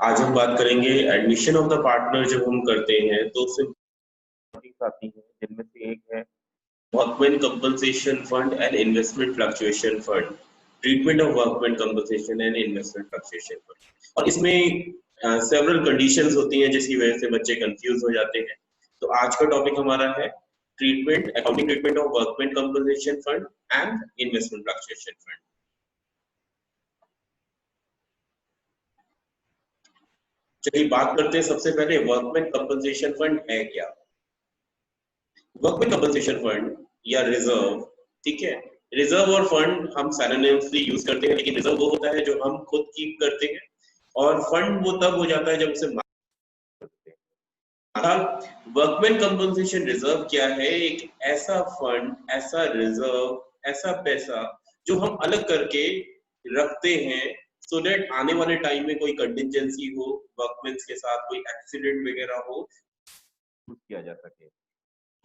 आज हम बात करेंगे एडमिशन ऑफ द पार्टनर। जब हम करते हैं तो उससे टॉपिक्स आती हैं, जिनमें से एक है workman compensation fund and investment fluctuation fund. Treatment of workman compensation and investment fluctuation fund. और इसमें सेवरल कंडीशंस होती हैं जिसकी वजह से बच्चे कंफ्यूज हो जाते हैं। तो आज का टॉपिक हमारा है accounting treatment of workman compensation fund and investment fluctuation fund. चलिए बात करते हैं सबसे पहले वर्कमैन कंपनसेशन फंड है क्या। वर्कमैन कंपनसेशन फंड या रिजर्व, ठीक है। रिजर्व और फंड हम सिनोनिम्सली यूज करते हैं, लेकिन रिजर्व वो होता है जो हम खुद कीप करते हैं और फंड वो तब हो जाता है जब उसे करते हैं। वर्कमैन कंपनसेशन रिजर्व क्या है? एक ऐसा फंड, ऐसा रिजर्व, ऐसा पैसा जो हम अलग करके रखते हैं सो दैट आने वाले टाइम में कोई कंटिजेंसी हो, वर्कमैन के साथ कोई एक्सीडेंट वगैरह हो, किया जा सके।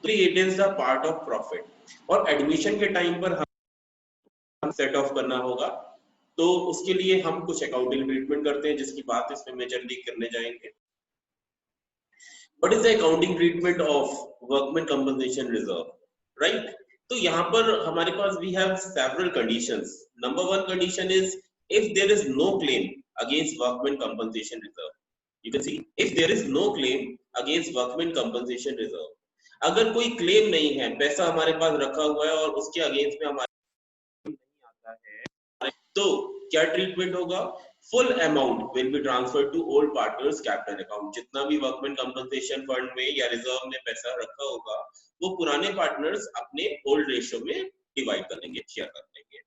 तो it is the part of profit. और एडमिशन के टाइम पर हम सेट ऑफ करना होगा, तो उसके लिए हम कुछ अकाउंटिंग ट्रीटमेंट करते हैं जिसकी बात इसमें मेजरली करने जाएंगे। What is the accounting treatment of workman compensation reserve, right? तो यहाँ पर हमारे पास we have several conditions. Number one condition is if there is no claim against workman compensation reserve. You can see if there is no claim against workman compensation reserve. अगर कोई claim नहीं है, पैसा हमारे पास रखा हुआ है और उसके अगेंस्ट में हमारे नहीं आता है, तो क्या ट्रीटमेंट होगा? Full amount will be transfer to old partners capital account. जितना भी वर्कमैन कंपनसेशन फंड में या रिजर्व में पैसा रखा होगा वो पुराने पार्टनर्स अपने ओल्ड रेशियो में डिवाइड कर लेंगे, शेयर कर लेंगे।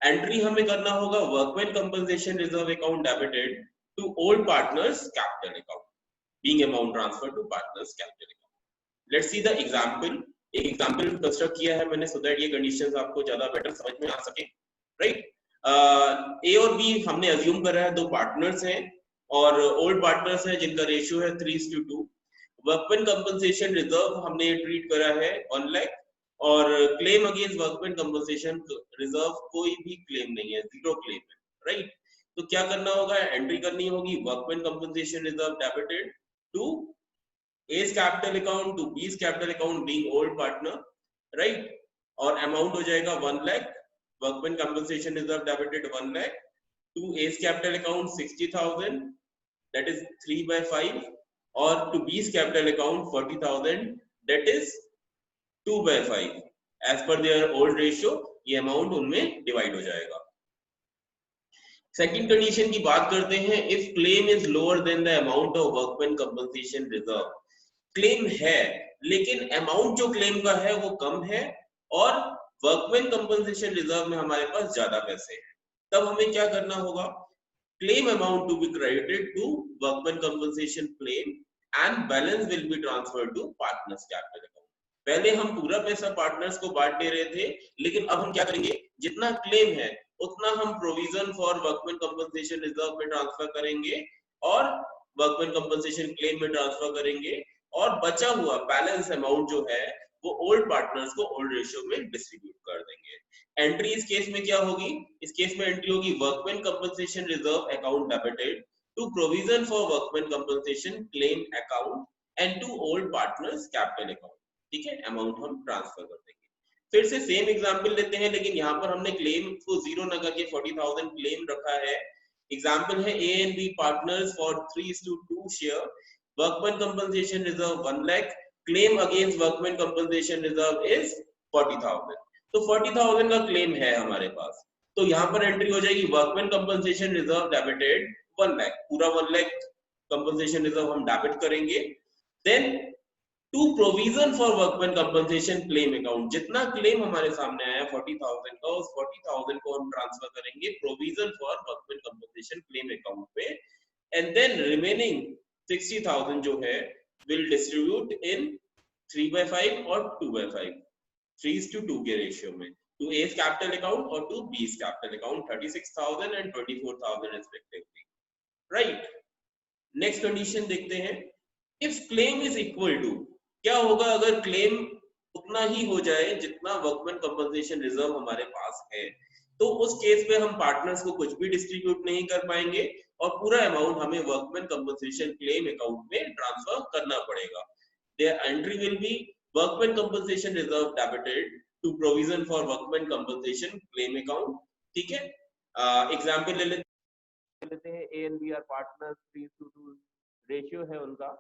एंट्री हमें करना होगा workman compensation reserve account debited to old partners capital account, being amount transfer to partners capital account. Let's see the example. एक एग्जांपल कंस्ट्रक्ट किया है मैंने सो दैट ये कंडीशंस आपको ज्यादा बेटर समझ में आ सके, राइट? ए और बी हमने अज्यूम करा है, दो पार्टनर्स हैं और ओल्ड पार्टनर्स हैं जिनका रेशियो है 3:2। वर्कमैन कंपनसेशन रिजर्व हमने ट्रीट करा है 1 लाख और claim against workman compensation reserve कोई भी क्लेम नहीं है, जीरो क्लेम है, राइट? तो क्या करना होगा? एंट्री करनी होगी workman compensation reserve debited to A's capital account to B's capital account being old partner, right? और अमाउंट हो जाएगा 1 lakh. Workman compensation reserve debited 1 lakh to A's capital account 60,000, that is 3/5, और to B's capital account 40,000, that is 2/5। as per their old ratio ये amount उनमें divide हो जाएगा। Second condition की बात करते हैं, if claim is lower than the amount of workman compensation reserve. Claim है लेकिन अमाउंट जो क्लेम का है वो कम है और वर्कमैन कंपनसेशन रिजर्व में हमारे पास ज्यादा पैसे हैं, तब हमें क्या करना होगा? Claim amount to be credited to workman compensation claim and balance will be transferred to partners capital account. पहले हम पूरा पैसा पार्टनर्स को बांट दे रहे थे, लेकिन अब हम क्या करेंगे? जितना क्लेम है उतना हम provision for workman compensation reserve में ट्रांसफर करेंगे और वर्कमैन कंपनसेशन क्लेम में ट्रांसफर करेंगे और बचा हुआ बैलेंस अमाउंट जो है वो ओल्ड पार्टनर्स को ओल्ड रेशियो में डिस्ट्रीब्यूट कर देंगे। एंट्री इस केस में क्या होगी? इस केस में एंट्री होगी workman compensation reserve account debited to provision for workman compensation claim account and to old partners capital account, ठीक है? अमाउंट हम ट्रांसफर कर देंगे। फिर से सेम एग्जांपल लेते हैं, लेकिन यहाँ पर हमने क्लेम को जीरो न करके 40,000 क्लेम रखा है। एग्जांपल है ए and B partners for 3:2 share. Workman compensation reserve 1 lakh, claim against workman compensation reserve is 40,000। तो 40,000 का क्लेम है हमारे पास, तो यहाँ पर एंट्री हो जाएगी workman compensation reserve debited 1 lakh, पूरा 1 लाख कंपनसेशन रिजर्व हम डेबिट करेंगे। Then to provision for workman compensation claim account, जितना क्लेम हमारे सामने आया 40,000 का, उस 40,000 को हम ट्रांसफर करेंगे provision for workman compensation claim account पे, एंड देन रिमेनिंग 60,000 जो है विल डिस्ट्रीब्यूट इन 3/5 और 2/5, 3:2 के रेशियो में, टू A's कैपिटल अकाउंट और to B's capital account 36,000 and 24,000 respectively, right? Next condition देखते हैं, if claim is equal to, क्या होगा अगर क्लेम उतना ही हो जाए जितना वर्कमैन कंपनसेशन रिजर्व हमारे पास है? तो उस केस में हम पार्टनर्स को कुछ भी डिस्ट्रीब्यूट नहीं कर पाएंगे और पूरा अमाउंट हमें वर्कमैन कंपनसेशन क्लेम अकाउंट में ट्रांसफर करना पड़ेगा। There entry will be workman compensation reserve debited to provision for workman compensation claim account. ठीक है, एग्जांपल ले लेते हैं, A and B are partners, 3:2 ratio है उनका,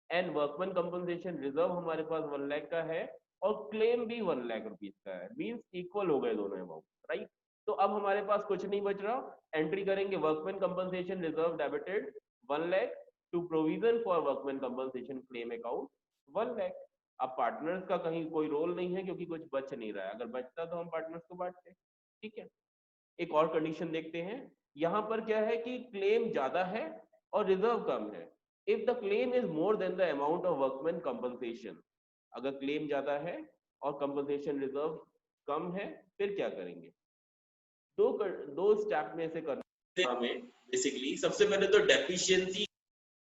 एंड वर्कमैन कंपनसेशन रिजर्व हमारे पास 1 लाख का है और क्लेम भी 1 लाख रुपीज का है, मींस इक्वल हो गए दोनों अमाउंट, राइट। तो अब हमारे पास कुछ नहीं बच रहा, एंट्री करेंगे workman compensation reserve debited 1 lakh to provision for workman compensation claim account 1 lakh. अब पार्टनर्स का कहीं कोई रोल नहीं है क्योंकि कुछ बच नहीं रहा है, अगर बचता तो हम पार्टनर्स को बांटते। ठीक है, एक और कंडीशन देखते हैं, यहां पर क्या है कि क्लेम ज्यादा है और रिजर्व कम है। If the claim is more than the amount of workman compensation, अगर क्लेम ज्यादा है और कंपनसेशन रिजर्व कम है, फिर क्या करेंगे? दो स्टेप में से करना हमें। बेसिकली सबसे पहले तो डेफिशिएंसी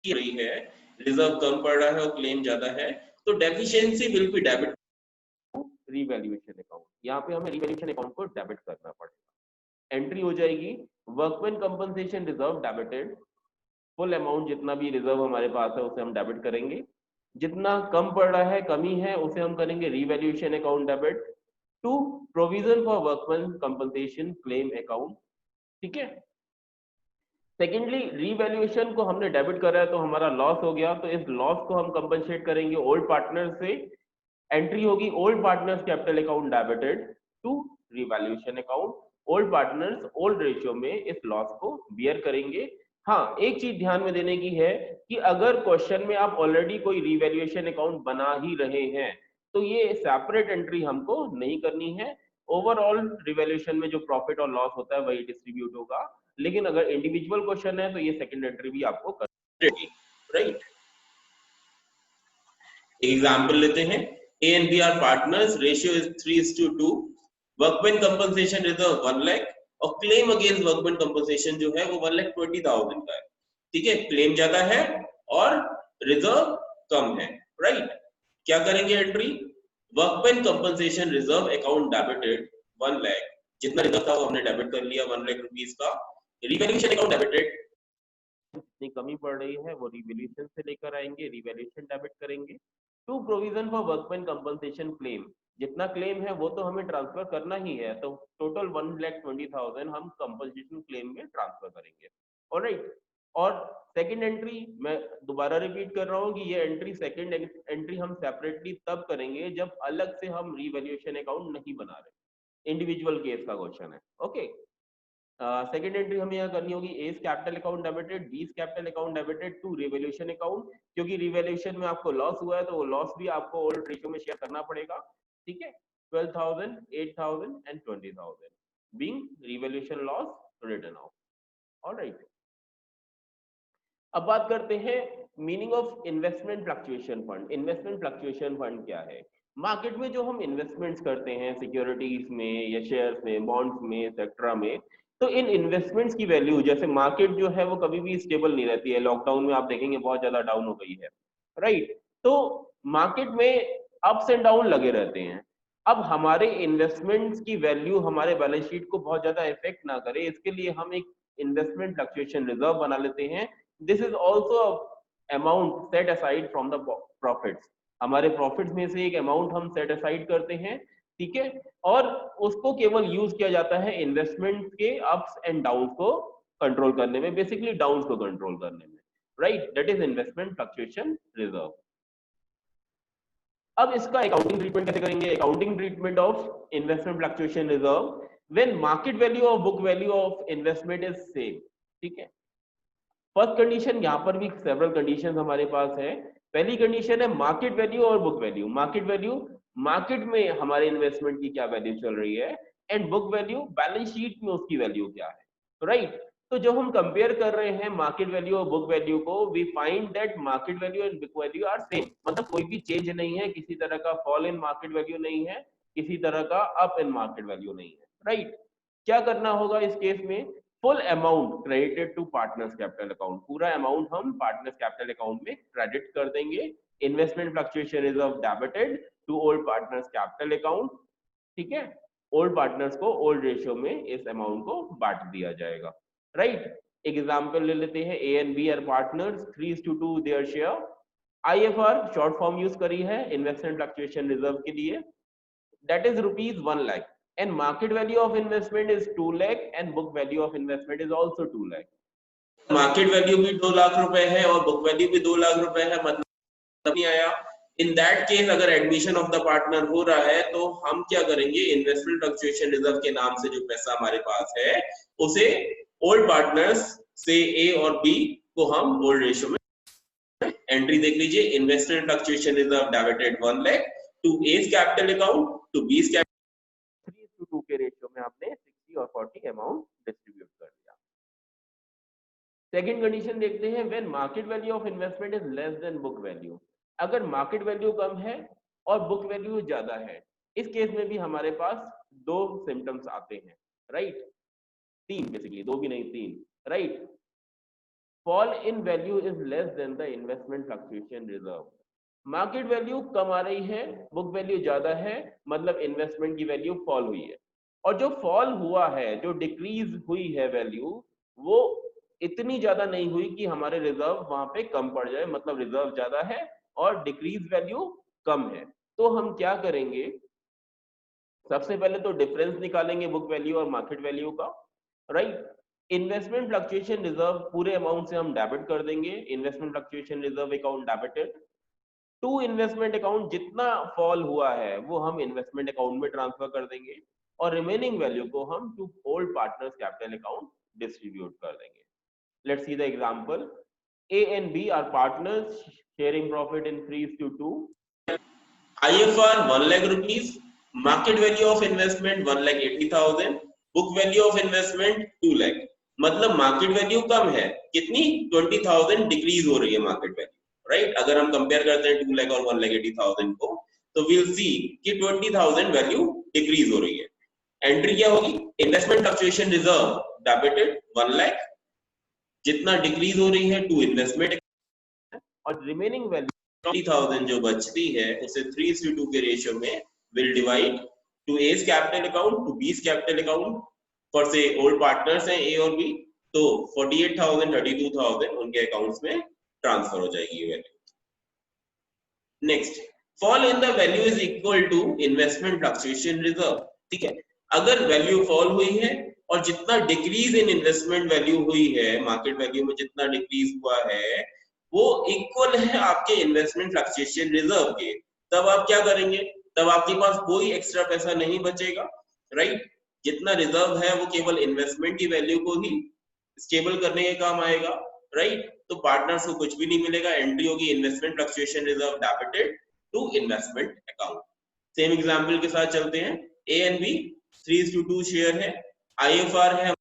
रही है, रिजर्व कम पड़ रहा है और क्लेम ज्यादा है, तो deficiency will be debit revaluation account, यहाँ पे हमें रीवैल्यूएशन अकाउंट को डेबिट करना पड़ेगा। एंट्री हो जाएगी workman compensation reserve debited, full amount जितना भी रिजर्व हमारे पास है उसे हम डेबिट करेंगे, जितना कम पड़ रहा है, कमी है, उसे हम करेंगे revaluation account debit to provision for workman compensation claim account. ठीक है, सेकेंडली रीवैल्यूएशन को हमने डेबिट करा है तो हमारा लॉस हो गया, तो इस लॉस को हम कंपनसेट करेंगे ओल्ड पार्टनर से। एंट्री होगी old partners capital account debited to revaluation account, old partners old ratio में इस लॉस को बियर करेंगे। हाँ, एक चीज ध्यान में देने की है कि अगर क्वेश्चन में आप ऑलरेडी कोई रीवैल्यूएशन अकाउंट बना ही रहे हैं तो ये सेपरेट एंट्री हमको नहीं करनी है। ओवरऑल रिवैल्यूएशन में जो प्रॉफिट और लॉस होता है वही डिस्ट्रीब्यूट होगा, लेकिन अगर इंडिविजुअल क्वेश्चन है तो ये सेकंड एंट्री भी आपको करनी पड़ेगी, राइट। एग्जांपल लेते हैं, A and B are partners, ratio is 3:2, workman compensation reserve 1 lakh और claim against workman compensation जो है वो 1,20,000 का है। ठीक है, क्लेम ज्यादा है और रिजर्व कम है, राइट। क्या करेंगे entry? Workman compensation reserve account debited 1 lakh, जितना रिजर्व था वो हमने डेबिट कर लिया 1 लाख रुपीस का। रिवैल्यूएशन अकाउंट डेबिटेड, जितनी कमी पड़ रही है वो रिवैल्यूएशन से लेकर आएंगे, रिवैल्यूएशन डेबिट करेंगे to provision for workman compensation claim, जितना क्लेम है वो तो हमें ट्रांसफर करना ही है, तो टोटल 1,20,000 हम कंपनसेशन क्लेम में ट्रांसफर करेंगे। ऑलराइट, और सेकंड एंट्री मैं दोबारा रिपीट कर रहा हूँ कि ये एंट्री सेकंड एंट्री हम सेपरेटली तब करेंगे जब अलग से हम रिवैल्यूएशन अकाउंट नहीं बना रहे, इंडिविजुअल केस का क्वेश्चन है। ओके, सेकेंड एंट्री हमें यहाँ करनी होगी A's capital account debited, B's capital account debited to revaluation account, क्योंकि रिवैल्यूएशन में आपको लॉस हुआ है तो वो लॉस भी आपको ओल्ड रेशियो में शेयर करना पड़ेगा। ठीक है, 12,000, 8,000 and 20,000 being revaluation loss written off. Alright, अब बात करते हैं meaning of investment fluctuation fund. Investment fluctuation fund क्या है? मार्केट में जो हम इन्वेस्टमेंट्स करते हैं सिक्योरिटीज में या शेयर्स में, बॉन्ड्स में, एक्सेट्रा में, तो इन इन्वेस्टमेंट्स की वैल्यू, जैसे मार्केट जो है वो कभी भी स्टेबल नहीं रहती है, लॉकडाउन में आप देखेंगे बहुत ज्यादा डाउन हो गई है, राइट। तो मार्केट में अप्स एंड डाउन लगे रहते हैं। अब हमारे इन्वेस्टमेंट्स की वैल्यू हमारे बैलेंस शीट को बहुत ज्यादा इफेक्ट ना करे, इसके लिए हम एक इन्वेस्टमेंट फ्लक्चुएशन रिजर्व बना लेते हैं। This is also amount set aside from the profits, हमारे प्रॉफिट्स में से एक अमाउंट हम सेट असाइड करते हैं, ठीक है, और उसको केवल यूज किया जाता है इन्वेस्टमेंट के अप्स एंड डाउन को कंट्रोल करने में, बेसिकली डाउन को कंट्रोल करने में, right. That is investment fluctuation reserve. अब इसका अकाउंटिंग ट्रीटमेंट कैसे करेंगे? Accounting treatment of investment fluctuation reserve when market value और book value of investment is same. ठीक है, फर्स्ट कंडीशन, यहाँ पर भी सेवरल कंडीशंस हमारे पास है। पहली कंडीशन है मार्केट वैल्यू और book value. Market value, market में हमारे इन्वेस्टमेंट की क्या वैल्यू चल रही है, and book value, balance sheet में उसकी वैल्यू क्या है, राइट। तो जब हम कंपेयर कर रहे हैं मार्केट वैल्यू और बुक वैल्यू को, we find that market value and book value are same, मतलब कोई भी चेंज नहीं है, किसी तरह का फॉल इन मार्केट वैल्यू नहीं है, किसी तरह का अप इन मार्केट वैल्यू नहीं है, राइट। क्या करना होगा इस केस में? Full amount credited to partners capital account, पूरा अमाउंट हम पार्टनर्स कैपिटल अकाउंट में क्रेडिट कर देंगे। Investment fluctuation reserve debited to old partners capital account, ठीक है। ओल्ड पार्टनर्स को ओल्ड रेशियो में इस अमाउंट को बांट दिया जाएगा, राइट। एग्जाम्पल ले लेते हैं, A and B are partners, 3:2 their share. IFR short form use करी है इन्वेस्टमेंट फ्लक्चुएशन रिजर्व के लिए, that is rupees 1 lakh, and market value of investment is 2 lakh and book value of investment is also 2 lakh. Market value भी 2 लाख रुपए है और book value भी 2 लाख रुपए है, मतलब नहीं आया। इन दैट केस अगर एडमिशन ऑफ द पार्टनर हो रहा है तो हम क्या करेंगे, इन्वेस्टमेंट फ्लक्चुएशन रिजर्व के नाम से जो पैसा हमारे पास है उसे ओल्ड पार्टनर्स से ए और बी को हम ओल्ड रेशियो में, एंट्री देख लीजिए, investment fluctuation reserve debited 1 lakh to A's capital account to B's capital, 3:2 के रेशियो में आपने 60 और 40 अमाउंट डिस्ट्रीब्यूट कर दिया। सेकंड कंडीशन देखते हैं, when market value of investment is less then book value. अगर मार्केट वैल्यू कम है और बुक वैल्यू ज्यादा है, इस केस में भी हमारे पास दो सिम्टम्स आते हैं, राइट, तीन बेसिकली, दो भी नहीं तीन, right. Fall in value is less than the investment fluctuation reserve. Market value कम आ रही है, बुक वैल्यू ज्यादा है, मतलब इन्वेस्टमेंट की वैल्यू फॉल हुई है। और जो फॉल हुआ है, जो डिक्रीज हुई है वैल्यू, वो इतनी ज्यादा नहीं हुई कि हमारे रिजर्व वहां पे कम पड़ जाए, मतलब रिजर्व ज्यादा है और डिक्रीज वैल्यू कम है। तो हम क्या करेंगे, सबसे पहले तो डिफरेंस निकालेंगे बुक वैल्यू और मार्केट वैल्यू का, राइट। इन्वेस्टमेंट फ्लक्चुएशन रिजर्व पूरे अमाउंट से हम डेबिट कर देंगे, investment fluctuation reserve account debited to investment account, जितना फॉल हुआ है वो हम इन्वेस्टमेंट अकाउंट में ट्रांसफर कर देंगे और रिमेनिंग वैल्यू को हम to old partners capital account distribute कर देंगे। Let's see the example, A and B are partners sharing profit in 3:2। IFR 1 lakh rupees, market value of investment 1,80,000, book value of investment 2 lakh। मतलब market value कम है, कितनी, 20,000 decrease हो रही है market value, right. अगर हम कंपेयर करते हैं 2 लाख और 1,80,000 को, तो विल सी कि 20,000 वैल्यू डिक्रीज हो रही है। एंट्री क्या होगी, investment fluctuation reserve debited 1 lakh, जितना डिक्रीज हो रही है टू इन्वेस्टमेंट, और रिमेनिंग वैल्यू 20,000 जो बचती है उसे 3:2 के रेशियो में will divide to A's capital account to B's capital account for से ओल्ड पार्टनर्स हैं ए और बी, तो 48,000 32,000 उनके अकाउंट्स में ट्रांसफर हो जाएगी ये value. Next, fall in the value is equal to investment fluctuation reserve. ठीक है, अगर वैल्यू फॉल हुई है और जितना डिक्रीज इन इन्वेस्टमेंट वैल्यू हुई है, मार्केट वैल्यू में जितना डिक्रीज हुआ है वो इक्वल है आपके इन्वेस्टमेंट फ्लक्चुएशन रिजर्व के, तब आप क्या करेंगे, तब आपके पास कोई एक्स्ट्रा पैसा नहीं बचेगा, राइट। जितना रिजर्व है वो केवल इन्वेस्टमेंट की वैल्यू को ही स्टेबल करने के काम आएगा, राइट। तो पार्टनर्स को कुछ भी नहीं मिलेगा, एंट्री होगी investment fluctuation reserve debited to investment account. Same example के साथ चलते हैं, ए एंड बी 3:2 शेयर है, आईएफआर है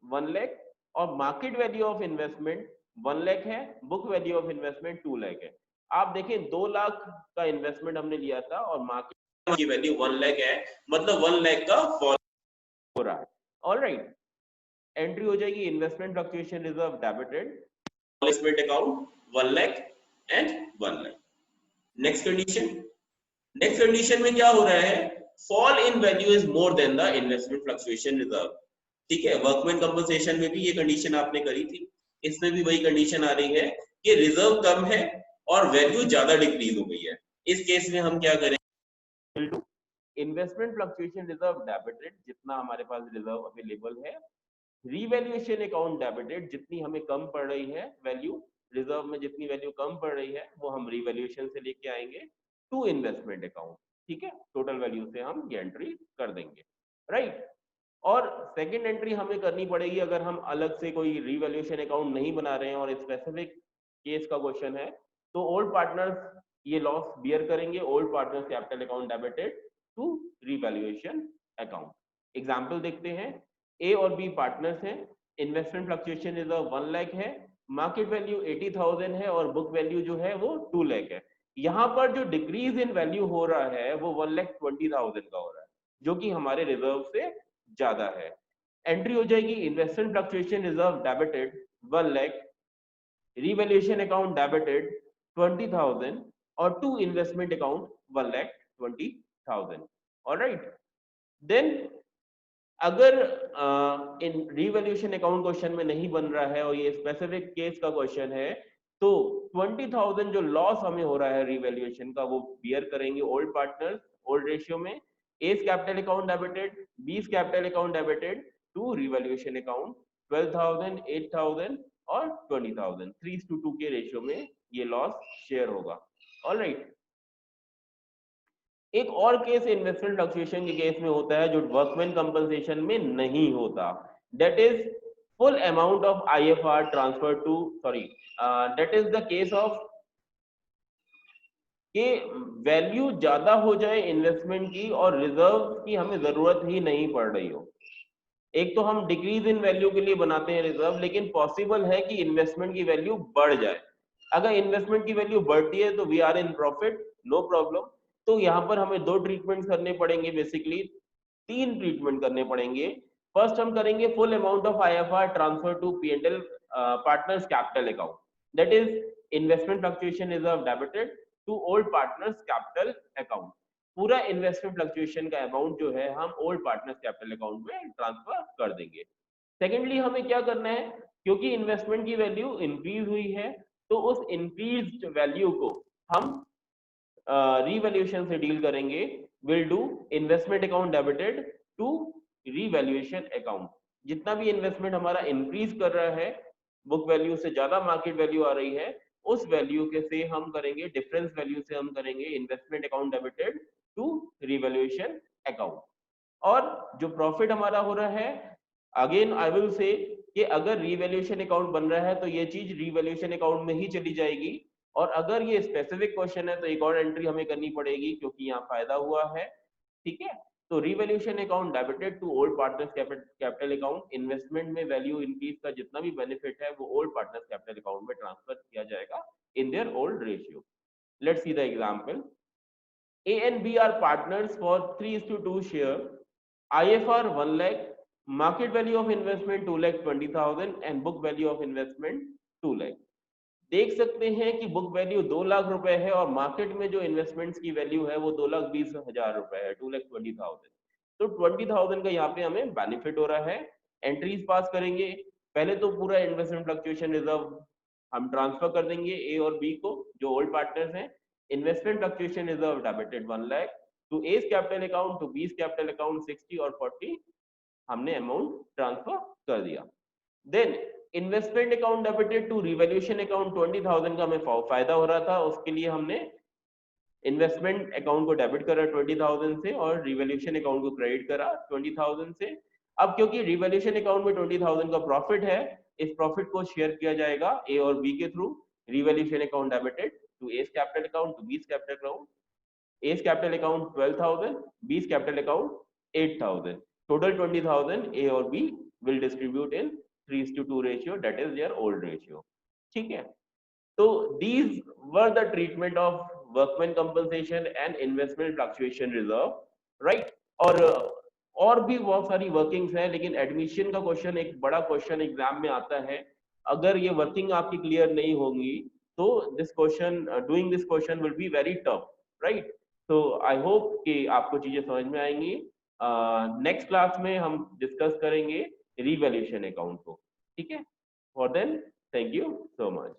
1 लाख और market value of investment 1 lakh है, book value of investment 2 lakh है। आप देखें 2 लाख का इन्वेस्टमेंट हमने लिया था और मार्केट की वैल्यू 1 लाख है, मतलब 1 लाख का फॉल हो रहा है, ऑलराइट। एंट्री हो जाएगी investment fluctuation reserve debited investment account 1 lakh and 1 lakh. Next condition में क्या हो रहा है, fall in value is more than the investment fluctuation reserve. ठीक है, वर्कमैन कंपनसेशन में भी ये कंडीशन आपने करी थी, इसमें भी वही कंडीशन आ रही है कि रिजर्व कम है और वैल्यू ज्यादा डिक्रीज हो गई है। इस केस में हम क्या करेंगे, इन्वेस्टमेंट फ्लक्चुएशन रिजर्व डेबिटेड, जितना हमारे पास रिजर्व अवेलेबल है, रीवैल्यूएशन अकाउंट डेबिटेड, जितनी हमें कम पड़ रही है वैल्यू, रिजर्व में जितनी वैल्यू कम पड़ रही है वो हम रीवैल्यूएशन से लेके आएंगे टू इन्वेस्टमेंट अकाउंट। ठीक है, टोटल वैल्यू से हम ये एंट्री कर देंगे, राइट। और सेकंड एंट्री हमें करनी पड़ेगी अगर हम अलग से कोई रीवैल्यूएशन अकाउंट नहीं बना रहे हैं और स्पेसिफिक केस का क्वेश्चन है, तो ओल्ड पार्टनर्स ये लॉस बियर करेंगे, old partners capital account debited to revaluation account. Example देखते हैं, ए और बी पार्टनर्स हैं, इन्वेस्टमेंट फ्लक्चुएशन रिजर्व 1 लाख है, मार्केट वैल्यू 80,000 है और बुक वैल्यू जो है वो 2 लाख है। यहाँ पर जो डिक्रीज इन वैल्यू हो रहा है वो 1,20,000 का हो रहा है, जो कि हमारे रिजर्व से ज्यादा है। एंट्री हो जाएगी investment fluctuation reserve debited 1 lakh, revaluation account debited 20,000 और to investment account 1,20,000, alright. Then अगर इन रिवैल्यूएशन अकाउंट क्वेश्चन में नहीं बन रहा है और ये स्पेसिफिक केस का क्वेश्चन है, तो 20,000 जो लॉस हमें हो रहा है रिवैल्यूएशन का वो बियर करेंगे ओल्ड पार्टनर्स ओल्ड रेशियो में। A's capital account debited, B's capital account debited to revaluation account 12,000, 8,000 और 20,000 3:2 के रेशियो में ये लॉस शेयर होगा। ऑलराइट, एक और केस इन्वेस्टमेंट फ्लक्चुएशन के केस में होता है जो वर्कमैन कंपनसेशन में नहीं होता, that is full amount of IFR transfer to sorry that is the case of कि वैल्यू ज्यादा हो जाए इन्वेस्टमेंट की और रिजर्व की हमें जरूरत ही नहीं पड़ रही हो। एक तो हम डिक्रीज इन वैल्यू के लिए बनाते हैं रिजर्व, लेकिन पॉसिबल है कि इन्वेस्टमेंट की वैल्यू बढ़ जाए। अगर इन्वेस्टमेंट की वैल्यू बढ़ती है तो we are in profit, no problem. तो यहाँ पर हमें दो ट्रीटमेंट करने पड़ेंगे, बेसिकली तीन ट्रीटमेंट करने पड़ेंगे। फर्स्ट हम करेंगे full amount of IFR transfer to PNL partners capital account, that is investment fluctuation reserve debited to old partners capital account. पूरा इन्वेस्टमेंट फ्लक्चुएशन का अमाउंट जो है हम ओल्ड पार्टनर्स कैपिटल अकाउंट में ट्रांसफर कर देंगे। सेकेंडली हमें क्या करना है, क्योंकि इन्वेस्टमेंट की वैल्यू इंक्रीज हुई है तो उस इंक्रीज्ड वैल्यू को हम रीवैल्यूएशन से डील करेंगे। Will do investment account debited to revaluation account. जितना भी इन्वेस्टमेंट हमारा इंक्रीज कर रहा है, बुक वैल्यू से ज्यादा मार्केट वैल्यू आ रही है, उस वैल्यू के से हम करेंगे डिफरेंस वैल्यू से हम करेंगे investment account debited to revaluation account. और जो प्रॉफिट हमारा हो रहा है, अगेन आई विल से कि अगर रीवैल्यूएशन अकाउंट बन रहा है तो ये चीज रीवैल्यूएशन अकाउंट में ही चली जाएगी। और अगर ये स्पेसिफिक क्वेश्चन है तो एक और एंट्री हमें करनी पड़ेगी क्योंकि यहाँ फायदा हुआ है। ठीक है, तो revaluation account debited to old partners capital account, investment में वैल्यू इंक्रीज का जितना भी बेनिफिट है वो ओल्ड पार्टनर्स कैपिटल अकाउंट में ट्रांसफर किया जाएगा in their old ratio. Let's see the example. A and B are partners for 3:2 share. IFR 1 lakh, market value of investment 2,20,000 and book value of investment 2 lakh। देख सकते हैं कि book value 2 lakh रुपए है और मार्केट में जो इन्वेस्टमेंट्स की वैल्यू है वो 2,20,000 रुपए है, 2,20,000। तो 20,000 का यहाँ पे हमें बेनिफिट हो रहा है। एंट्रीज पास करेंगे, पहले तो पूरा इन्वेस्टमेंट फ्लक्चुएशन रिजर्व हम ट्रांसफर कर देंगे ए और बी को जो ओल्ड पार्टनर्स हैं। Investment fluctuation reserve debited 1 lakh to A's capital account to B's capital account 60 और 40 हमने अमाउंट ट्रांसफर कर दिया। Then investment account debited to revaluation account 20,000 का हमें फायदा हो रहा था, उसके लिए हमने इन्वेस्टमेंट अकाउंट को डेबिट करा 20,000 से और रिवैल्यूएशन अकाउंट को क्रेडिट करा 20,000 से। अब क्योंकि रिवैल्यूएशन अकाउंट में 20,000 का प्रॉफिट है, इस प्रॉफिट को शेयर किया जाएगा ए और बी के through. Revaluation account debited to A's capital account to B's capital account, A's capital account 12,000, B's capital account 8,000, total 20,000 A और B will distribute in 3:2 ratio, that is their old ratio। ठीक है, तो these were the treatment of workman compensation and investment fluctuation reserve, right। और भी बहुत सारी workings हैं, लेकिन एडमिशन का क्वेश्चन एक बड़ा क्वेश्चन एग्जाम में आता है। अगर ये वर्किंग आपकी क्लियर नहीं होगी तो this question doing this question will be very tough, right. तो आई होप कि आपको चीजें समझ में आएंगी। नेक्स्ट क्लास में हम डिस्कस करेंगे रिवैल्यूएशन अकाउंट को। ठीक है, for then thank you so much.